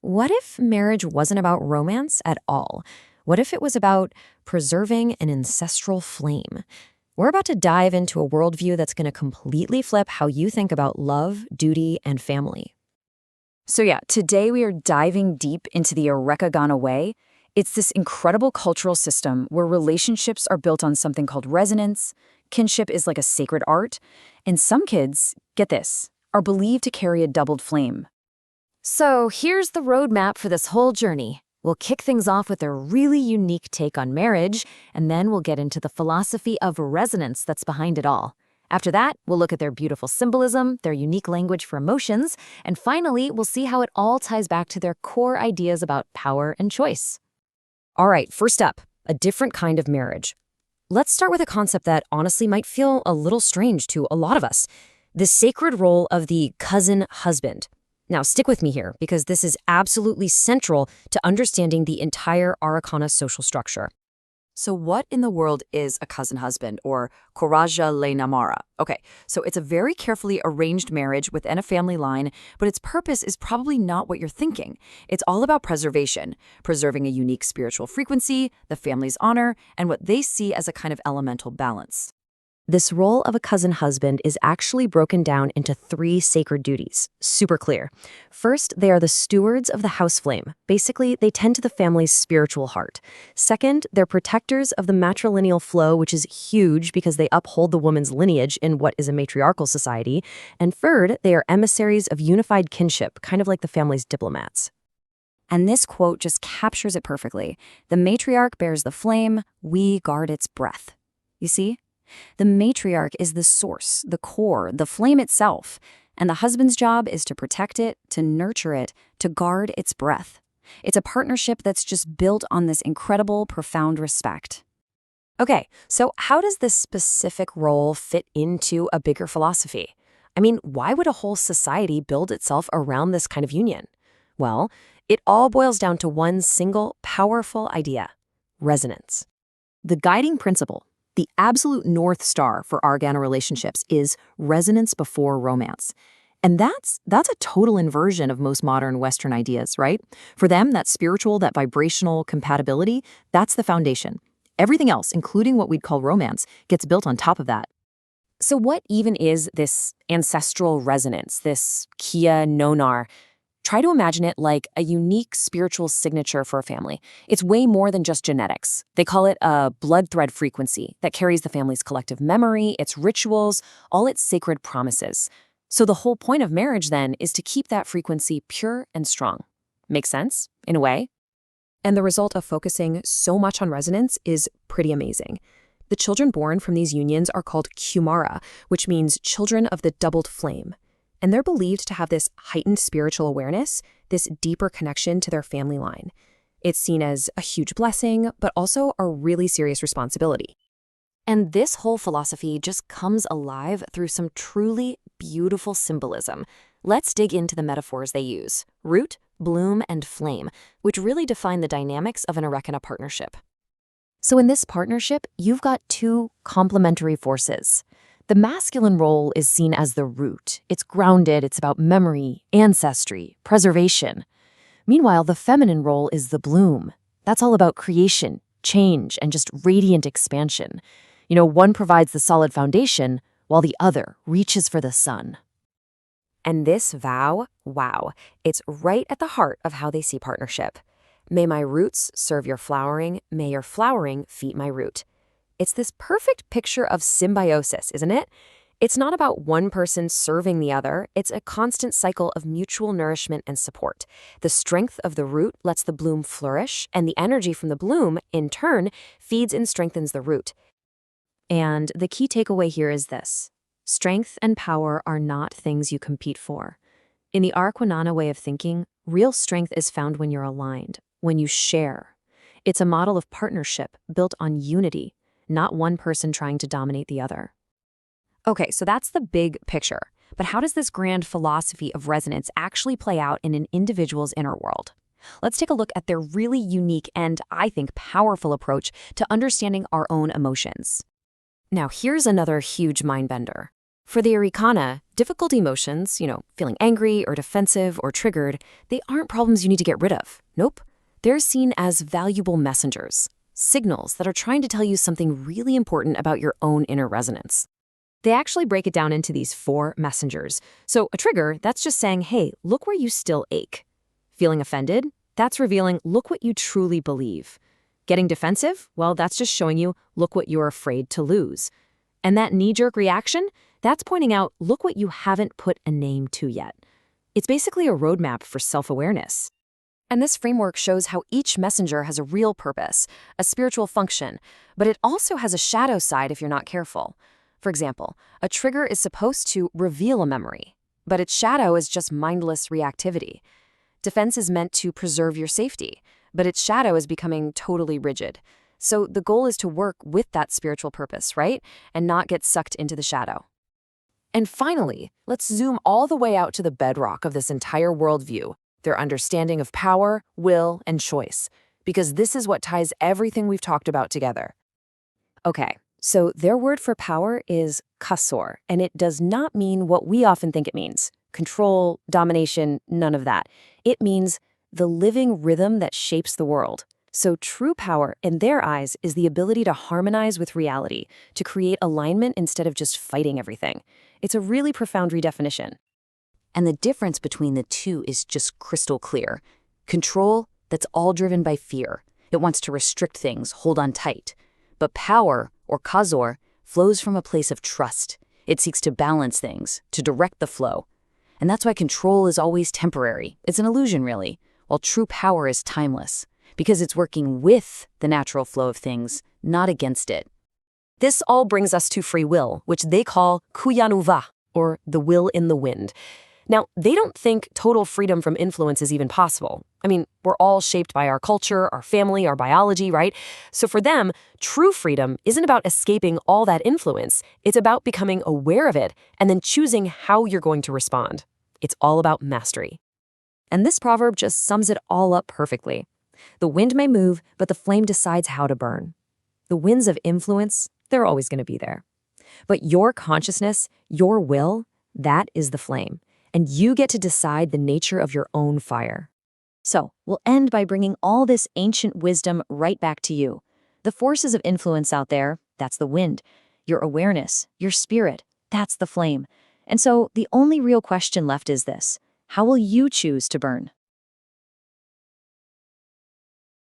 What if marriage wasn't about romance at all? What if it was about preserving an ancestral flame? We're about to dive into a worldview that's going to completely flip how you think about love, duty, and family. So yeah, today we are diving deep into the Arreqqana way. It's this incredible cultural system where relationships are built on something called resonance, kinship is like a sacred art, and some kids, get this, are believed to carry a doubled flame. So here's the roadmap for this whole journey. We'll kick things off with a really unique take on marriage, and then we'll get into the philosophy of resonance that's behind it all. After that, we'll look at their beautiful symbolism, their unique language for emotions, and finally, we'll see how it all ties back to their core ideas about power and choice. All right, first up, a different kind of marriage. Let's start with a concept that honestly might feel a little strange to a lot of us, the sacred role of the cousin husband. Now, stick with me here, because this is absolutely central to understanding the entire Arreqqana social structure. So what in the world is a cousin husband, or Coraja le Namara? Okay, so it's a very carefully arranged marriage within a family line, but its purpose is probably not what you're thinking. It's all about preservation, preserving a unique spiritual frequency, the family's honor, and what they see as a kind of elemental balance. This role of a cousin husband is actually broken down into 3 sacred duties. Super clear. First, they are the stewards of the house flame. Basically, they tend to the family's spiritual heart. Second, they're protectors of the matrilineal flow, which is huge because they uphold the woman's lineage in what is a matriarchal society. And third, they are emissaries of unified kinship, kind of like the family's diplomats. And this quote just captures it perfectly. The matriarch bears the flame, we guard its breath. You see? The matriarch is the source, the core, the flame itself, and the husband's job is to protect it, to nurture it, to guard its breath. It's a partnership that's just built on this incredible, profound respect. Okay, so how does this specific role fit into a bigger philosophy? I mean, why would a whole society build itself around this kind of union? Well, it all boils down to one single, powerful idea: resonance. The guiding principle, the absolute North Star for Arreqqana relationships, is resonance before romance. And that's a total inversion of most modern Western ideas, right? For them, that spiritual, that vibrational compatibility, that's the foundation. Everything else, including what we'd call romance, gets built on top of that. So what even is this ancestral resonance, this kia nonar? Try to imagine it like a unique spiritual signature for a family. It's way more than just genetics. They call it a blood thread frequency that carries the family's collective memory, its rituals, all its sacred promises. So the whole point of marriage, then, is to keep that frequency pure and strong. Makes sense, in a way? And the result of focusing so much on resonance is pretty amazing. The children born from these unions are called kumara, which means children of the doubled flame. And they're believed to have this heightened spiritual awareness, this deeper connection to their family line. It's seen as a huge blessing, but also a really serious responsibility. And this whole philosophy just comes alive through some truly beautiful symbolism. Let's dig into the metaphors they use: root, bloom, and flame, which really define the dynamics of an Arreqqana partnership. So in this partnership, you've got 2 complementary forces. The masculine role is seen as the root. It's grounded, it's about memory, ancestry, preservation. Meanwhile, the feminine role is the bloom. That's all about creation, change, and just radiant expansion. You know, one provides the solid foundation, while the other reaches for the sun. And this vow, wow, it's right at the heart of how they see partnership. May my roots serve your flowering, may your flowering feed my root. It's this perfect picture of symbiosis, isn't it? It's not about one person serving the other. It's a constant cycle of mutual nourishment and support. The strength of the root lets the bloom flourish, and the energy from the bloom, in turn, feeds and strengthens the root. And the key takeaway here is this: strength and power are not things you compete for. In the Arreqqana way of thinking, real strength is found when you're aligned, when you share. It's a model of partnership built on unity, not one person trying to dominate the other. Okay, so that's the big picture. But how does this grand philosophy of resonance actually play out in an individual's inner world? Let's take a look at their really unique and, I think, powerful approach to understanding our own emotions. Now, here's another huge mind bender. For the Arreqqana, difficult emotions, feeling angry or defensive or triggered, they aren't problems you need to get rid of. Nope. They're seen as valuable messengers, signals that are trying to tell you something really important about your own inner resonance. They actually break it down into these 4 messengers. So a trigger, that's just saying, hey, look where you still ache. Feeling offended, that's revealing, look what you truly believe. Getting defensive, well, that's just showing you, look what you're afraid to lose. And that knee-jerk reaction, that's pointing out, look what you haven't put a name to yet. It's basically a roadmap for self-awareness. And this framework shows how each messenger has a real purpose, a spiritual function, but it also has a shadow side if you're not careful. For example, a trigger is supposed to reveal a memory, but its shadow is just mindless reactivity. Defense is meant to preserve your safety, but its shadow is becoming totally rigid. So the goal is to work with that spiritual purpose, right? And not get sucked into the shadow. And finally, let's zoom all the way out to the bedrock of this entire worldview, their understanding of power, will, and choice, because this is what ties everything we've talked about together. Okay, so their word for power is kasor, and it does not mean what we often think it means. Control, domination, none of that. It means the living rhythm that shapes the world. So true power, in their eyes, is the ability to harmonize with reality, to create alignment instead of just fighting everything. It's a really profound redefinition. And the difference between the two is just crystal clear. Control, that's all driven by fear. It wants to restrict things, hold on tight. But power, or kazor, flows from a place of trust. It seeks to balance things, to direct the flow. And that's why control is always temporary. It's an illusion, really, while true power is timeless, because it's working with the natural flow of things, not against it. This all brings us to free will, which they call kuyanuva, or the will in the wind. Now, they don't think total freedom from influence is even possible. I mean, we're all shaped by our culture, our family, our biology, right? So for them, true freedom isn't about escaping all that influence. It's about becoming aware of it and then choosing how you're going to respond. It's all about mastery. And this proverb just sums it all up perfectly. The wind may move, but the flame decides how to burn. The winds of influence, they're always going to be there. But your consciousness, your will, that is the flame. And you get to decide the nature of your own fire. So, we'll end by bringing all this ancient wisdom right back to you. The forces of influence out there, that's the wind. Your awareness, your spirit, that's the flame. And so, the only real question left is this: how will you choose to burn?